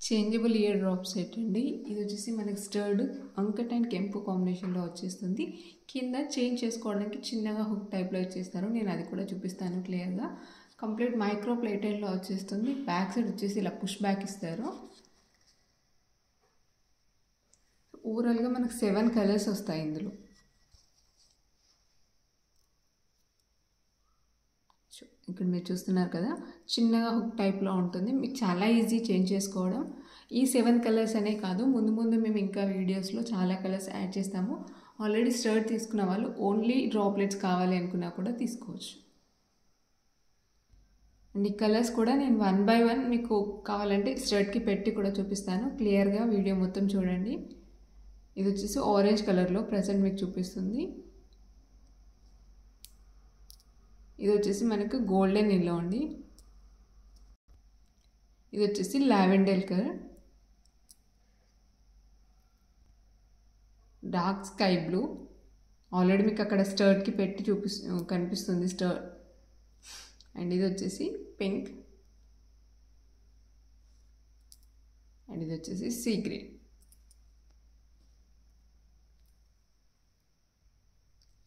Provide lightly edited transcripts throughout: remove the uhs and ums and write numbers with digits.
Changeable year drop set అండి. ఇది వచ్చేసి మనకి స్టర్డ్ అంకట్ అండ్ కెంపు కాంబినేషన్లో వచ్చేస్తుంది. కింద చేంజ్ చేసుకోవడానికి చిన్నగా హుక్ టైప్లో ఇచ్చేస్తారు. నేను అది కూడా చూపిస్తాను క్లియర్గా. కంప్లీట్ మైక్రో ప్లేటెడ్లో వచ్చేస్తుంది. బ్యాక్ సైడ్ వచ్చేసి ఇలా పుష్ బ్యాక్ ఇస్తారు. ఓవరాల్గా మనకు 7 కలర్స్ వస్తాయి ఇందులో. ఇక్కడ మీరు చూస్తున్నారు కదా, చిన్నగా హుక్ టైప్లో ఉంటుంది. మీకు చాలా ఈజీ చేంజ్ చేసుకోవడం. ఈ 7 కలర్స్ అనే కాదు, ముందు ముందు మేము ఇంకా వీడియోస్లో చాలా కలర్స్ యాడ్ చేస్తాము. ఆల్రెడీ స్టర్ట్ తీసుకున్న వాళ్ళు ఓన్లీ డ్రాప్లెట్స్ కావాలి అనుకున్నా కూడా తీసుకోవచ్చు. అండ్ ఈ కలర్స్ కూడా నేను 1 by 1 మీకు కావాలంటే స్టర్ట్కి పెట్టి కూడా చూపిస్తాను. క్లియర్గా వీడియో మొత్తం చూడండి. ఇది వచ్చేసి ఆరెంజ్ కలర్లో ప్రజెంట్ మీకు చూపిస్తుంది. ఇది వచ్చేసి మనకు గోల్డెన్ ఎల్లో అండి. ఇది వచ్చేసి lavender colour, dark sky blue. Already మీకు అక్కడ స్టర్ట్కి పెట్టి కనిపిస్తుంది స్టర్ట్. అండ్ ఇది వచ్చేసి పింక్. అండ్ ఇది వచ్చేసి సీ గ్రీన్.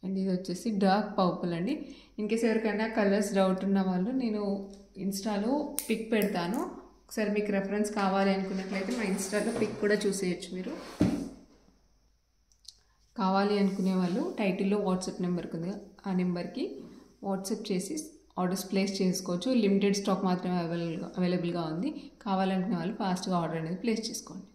అండ్ ఇది వచ్చేసి డార్క్ పర్పుల్ అండి. ఇన్కేస్ ఎవరికైనా కలర్స్ డౌట్ ఉన్న వాళ్ళు నేను ఇన్స్టాలో పిక్ పెడతాను. ఒకసారి మీకు రెఫరెన్స్ కావాలి అనుకున్నట్లయితే మా ఇన్స్టాలో పిక్ కూడా చూసేయచ్చు. మీరు కావాలి అనుకునే వాళ్ళు టైటిల్లో వాట్సాప్ నెంబర్ ఉంది, ఆ నెంబర్కి వాట్సాప్ చేసి ఆర్డర్స్ ప్లేస్ చేసుకోవచ్చు. లిమిటెడ్ స్టాక్ మాత్రమే అవైలబుల్గా ఉంది. కావాలనుకునే వాళ్ళు ఫాస్ట్గా ఆర్డర్ అనేది ప్లేస్ చేసుకోండి.